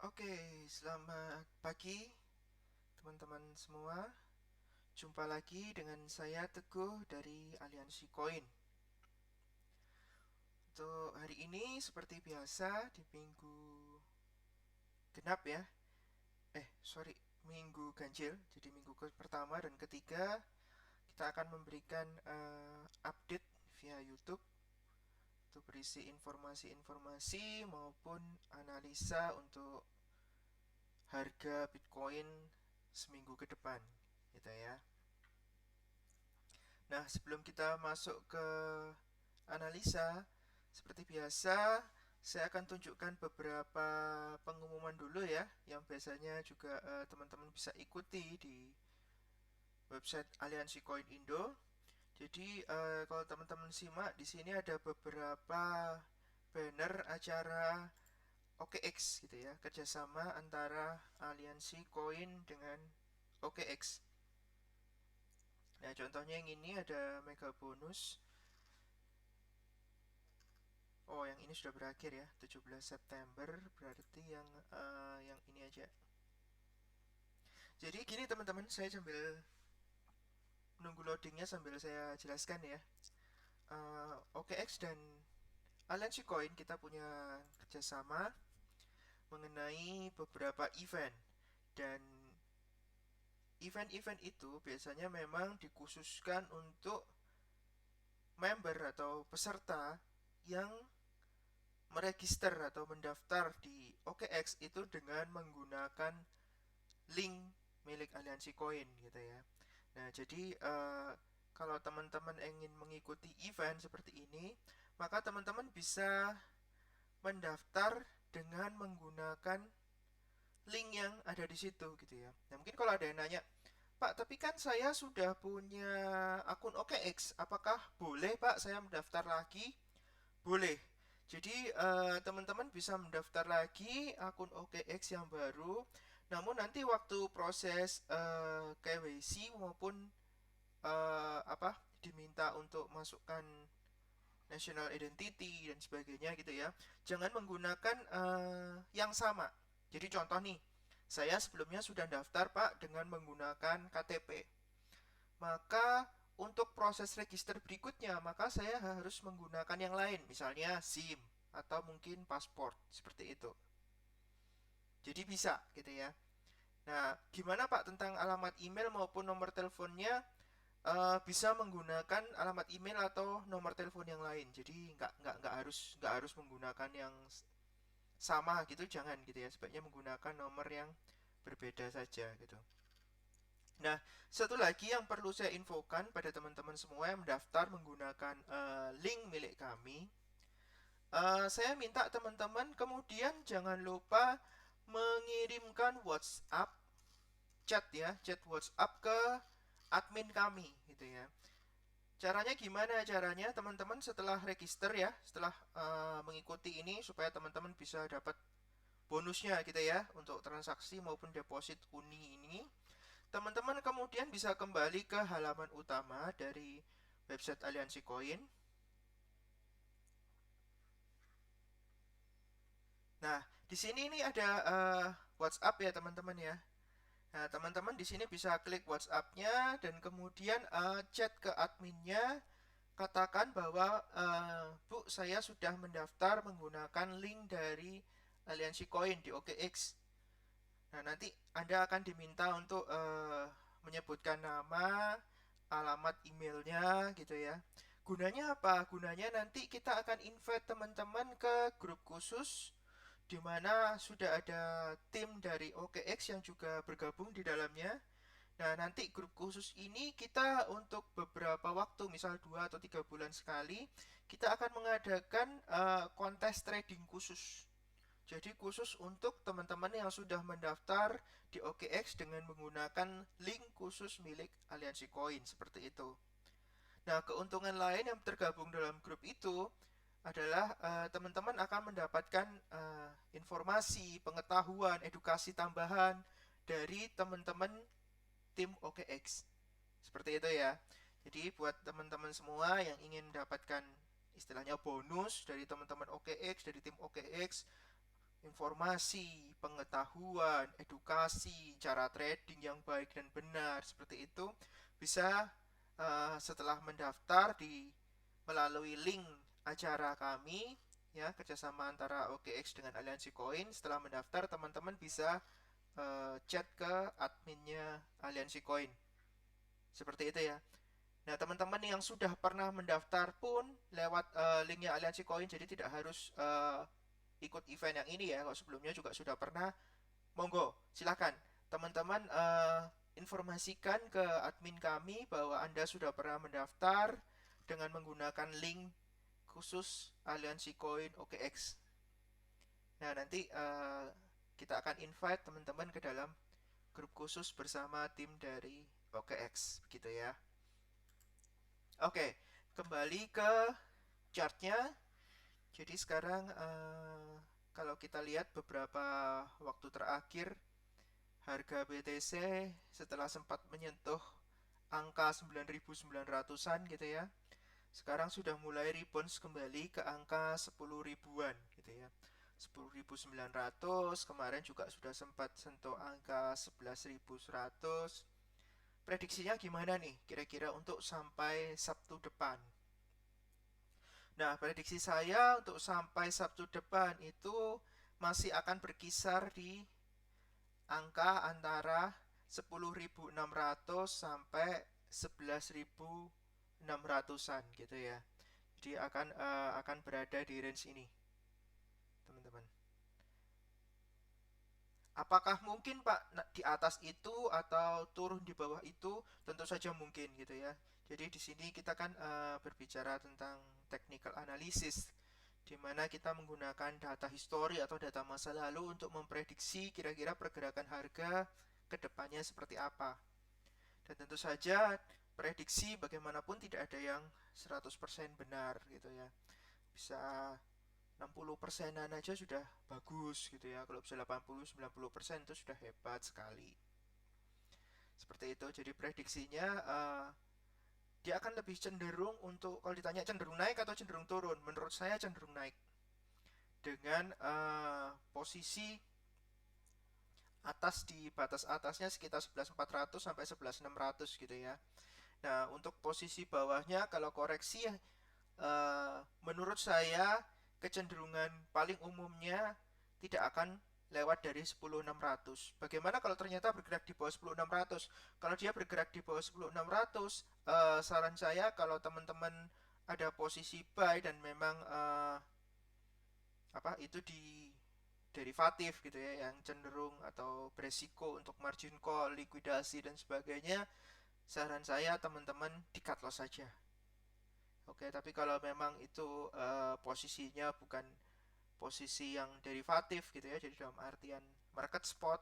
Oke, selamat pagi teman-teman semua. Jumpa lagi dengan saya Teguh dari Aliansi Koin. Untuk hari ini seperti biasa di minggu genap ya. Minggu ganjil. Jadi minggu pertama dan ketiga kita akan memberikan update via YouTube untuk berisi informasi-informasi maupun analisa untuk harga Bitcoin seminggu ke depan gitu ya. Nah, sebelum kita masuk ke analisa, seperti biasa, saya akan tunjukkan beberapa pengumuman dulu ya, yang biasanya juga teman-teman bisa ikuti di website Aliansi Koin Indo. Jadi kalau teman-teman simak di sini ada beberapa banner acara OKX gitu ya, kerjasama antara Aliansi Koin dengan OKX. Nah, contohnya yang ini ada mega bonus. Oh, yang ini sudah berakhir ya, 17 September, berarti yang ini aja. Jadi gini teman-teman, saya sambil menunggu loadingnya sambil saya jelaskan ya. OKX dan Aliansi Coin kita punya kerjasama mengenai beberapa event, dan event-event itu biasanya memang dikhususkan untuk member atau peserta yang meregister atau mendaftar di OKX itu dengan menggunakan link milik Aliansi Koin gitu ya. Nah, jadi kalau teman-teman ingin mengikuti event seperti ini, maka teman-teman bisa mendaftar dengan menggunakan link yang ada di situ gitu ya. Nah, mungkin kalau ada yang nanya, Pak, tapi kan saya sudah punya akun OKX, apakah boleh Pak saya mendaftar lagi? Boleh. Jadi teman-teman bisa mendaftar lagi akun OKX yang baru. Namun nanti waktu proses KYC maupun diminta untuk masukkan national identity dan sebagainya gitu ya, jangan menggunakan yang sama. Jadi contoh nih, saya sebelumnya sudah daftar Pak dengan menggunakan KTP. Maka untuk proses register berikutnya, maka saya harus menggunakan yang lain, misalnya SIM atau mungkin paspor, seperti itu. Jadi bisa gitu ya. Nah, gimana Pak tentang alamat email maupun nomor teleponnya? Bisa menggunakan alamat email atau nomor telepon yang lain. Jadi nggak harus menggunakan yang sama gitu, jangan gitu ya. Sebaiknya menggunakan nomor yang berbeda saja gitu. Nah, satu lagi yang perlu saya infokan pada teman-teman semua yang mendaftar menggunakan link milik kami, saya minta teman-teman kemudian jangan lupa mengirimkan WhatsApp chat ya, chat WhatsApp ke admin kami gitu ya. Caranya gimana? Caranya teman-teman setelah register ya, setelah mengikuti ini supaya teman-teman bisa dapat bonusnya gitu ya untuk transaksi maupun deposit Uni ini. Teman-teman kemudian bisa kembali ke halaman utama dari website Aliansi Koin. Nah, di sini ini ada WhatsApp ya teman-teman ya. Nah, teman-teman di sini bisa klik WhatsApp-nya dan kemudian chat ke adminnya, katakan bahwa Bu, saya sudah mendaftar menggunakan link dari Aliansi Koin di OKX. Nah, nanti Anda akan diminta untuk menyebutkan nama, alamat emailnya gitu ya. Gunanya apa? Gunanya nanti kita akan invite teman-teman ke grup khusus di mana sudah ada tim dari OKX yang juga bergabung di dalamnya. Nah, nanti grup khusus ini kita untuk beberapa waktu, misal 2 atau 3 bulan sekali, kita akan mengadakan kontes trading khusus. Jadi khusus untuk teman-teman yang sudah mendaftar di OKX dengan menggunakan link khusus milik Aliansi Koin, seperti itu. Nah, keuntungan lain yang tergabung dalam grup itu adalah teman-teman akan mendapatkan informasi, pengetahuan, edukasi tambahan dari teman-teman tim OKX. Seperti itu ya. Jadi buat teman-teman semua yang ingin mendapatkan istilahnya bonus dari teman-teman OKX, dari tim OKX, informasi, pengetahuan, edukasi, cara trading yang baik dan benar seperti itu bisa setelah mendaftar melalui link acara kami ya, kerjasama antara OKX dengan Aliansi Koin. Setelah mendaftar, teman-teman bisa chat ke adminnya Aliansi Koin seperti itu ya. Nah, teman-teman yang sudah pernah mendaftar pun lewat linknya Aliansi Koin, jadi tidak harus ikut event yang ini ya. Kalau sebelumnya juga sudah pernah, monggo silakan teman-teman informasikan ke admin kami bahwa Anda sudah pernah mendaftar dengan menggunakan link khusus Aliansi Koin OKX. Nah, nanti kita akan invite teman-teman ke dalam grup khusus bersama tim dari OKX, begitu ya. Oke, kembali ke chartnya. Jadi sekarang kalau kita lihat beberapa waktu terakhir, harga BTC setelah sempat menyentuh angka 9.900-an gitu ya, sekarang sudah mulai rebound kembali ke angka 10 ribuan gitu ya. 10.900, kemarin juga sudah sempat sentuh angka 11.100. Prediksinya gimana nih kira-kira untuk sampai Sabtu depan? Nah, prediksi saya untuk sampai Sabtu depan itu masih akan berkisar di angka antara 10.600 sampai 11.600-an gitu ya. Jadi akan berada di range ini, teman-teman. Apakah mungkin Pak di atas itu atau turun di bawah itu? Tentu saja mungkin gitu ya. Jadi di sini kita kan berbicara tentang technical analysis, di mana kita menggunakan data histori atau data masa lalu untuk memprediksi kira-kira pergerakan harga ke depannya seperti apa. Dan tentu saja prediksi bagaimanapun tidak ada yang 100% benar gitu ya. Bisa 60%-an aja sudah bagus gitu ya. Kalau bisa 80-90% itu sudah hebat sekali. Seperti itu. Jadi prediksinya dia akan lebih cenderung untuk, kalau ditanya cenderung naik atau cenderung turun, menurut saya cenderung naik. Dengan posisi atas di batas atasnya sekitar 11.400 sampai 11.600 gitu ya. Nah, untuk posisi bawahnya kalau koreksi menurut saya kecenderungan paling umumnya tidak akan lewat dari 10.600. Bagaimana kalau ternyata bergerak di bawah 10.600? Kalau dia bergerak di bawah 10.600, saran saya kalau teman-teman ada posisi buy dan memang itu di derivatif gitu ya, yang cenderung atau beresiko untuk margin call, likuidasi dan sebagainya, saran saya teman-teman di cut loss saja. Oke, tapi kalau memang itu posisinya bukan posisi yang derivatif gitu ya, jadi dalam artian market spot,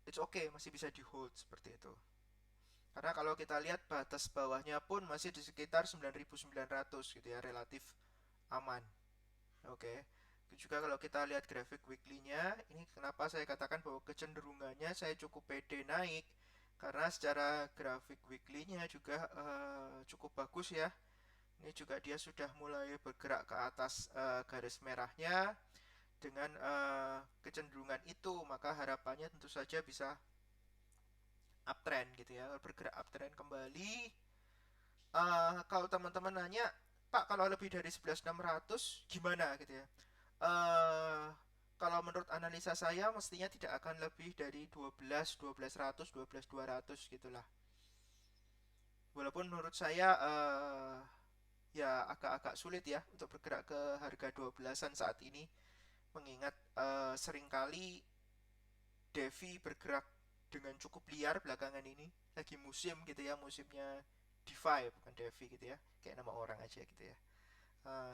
it's okay, masih bisa di hold seperti itu. Karena kalau kita lihat batas bawahnya pun masih di sekitar 9.900 gitu ya, relatif aman. Oke. Juga kalau kita lihat grafik weekly-nya, ini kenapa saya katakan bahwa kecenderungannya saya cukup pede naik, karena secara grafik weekly-nya juga cukup bagus ya. Ini juga dia sudah mulai bergerak ke atas garis merahnya. Dengan kecenderungan itu, maka harapannya tentu saja bisa uptrend gitu ya, bergerak uptrend kembali. Kalau teman-teman nanya, Pak, kalau lebih dari 11.600 gimana gitu ya? Kalau menurut analisa saya mestinya tidak akan lebih dari 12.100, 12.200 gitulah. Walaupun menurut saya ya agak-agak sulit ya untuk bergerak ke harga 12-an saat ini, mengingat seringkali Devi bergerak dengan cukup liar belakangan ini, lagi musim gitu ya, musimnya DeFi bukan Devi gitu ya, kayak nama orang aja gitu ya.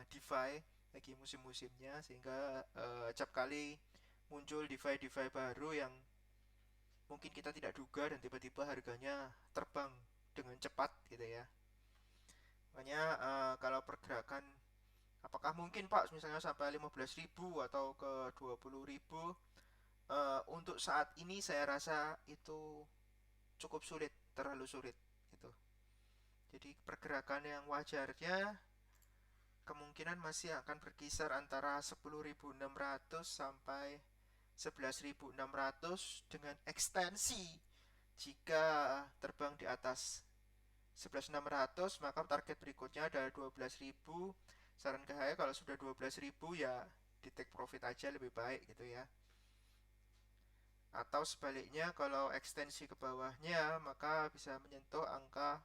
DeFi lagi musim-musimnya, sehingga acap kali muncul DeFi baru yang mungkin kita tidak duga dan tiba-tiba harganya terbang dengan cepat gitu ya. Makanya kalau pergerakan, apakah mungkin Pak misalnya sampai 15.000 atau ke 20.000, untuk saat ini saya rasa itu cukup sulit, terlalu sulit gitu. Jadi pergerakan yang wajarnya kemungkinan masih akan berkisar antara 10.600 sampai 11.600 dengan ekstensi jika terbang di atas 11.600 maka target berikutnya adalah 12.000. Saran ke saya kalau sudah 12.000 ya di take profit aja lebih baik gitu ya. Atau sebaliknya kalau ekstensi ke bawahnya maka bisa menyentuh angka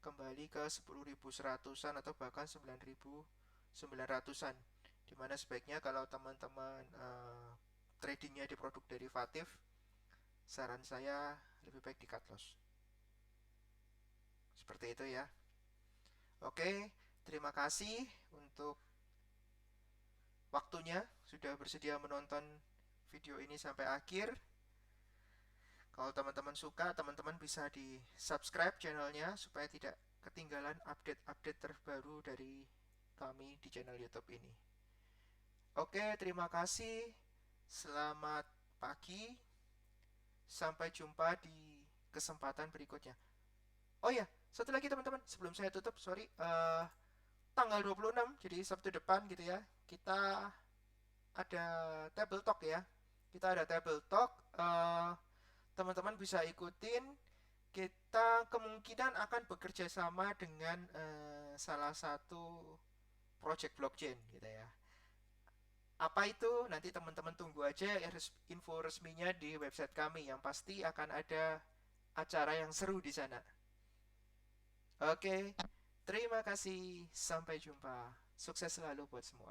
kembali ke 10.100-an atau bahkan 9.900-an, dimana sebaiknya kalau teman-teman tradingnya di produk derivatif, saran saya lebih baik di cut loss seperti itu ya. Oke, terima kasih untuk waktunya sudah bersedia menonton video ini sampai akhir. Kalau teman-teman suka, teman-teman bisa di subscribe channelnya supaya tidak ketinggalan update-update terbaru dari kami di channel YouTube ini. Oke, terima kasih. Selamat pagi. Sampai jumpa di kesempatan berikutnya. Oh ya, satu lagi teman-teman, sebelum saya tutup, sorry, tanggal 26, jadi Sabtu depan gitu ya, kita ada table talk ya. Kita ada table talk, teman-teman bisa ikutin. Kita kemungkinan akan bekerja sama dengan salah satu project blockchain gitu ya. Apa itu? Nanti teman-teman tunggu aja info resminya di website kami, yang pasti akan ada acara yang seru di sana. Oke, terima kasih. Sampai jumpa. Sukses selalu buat semua.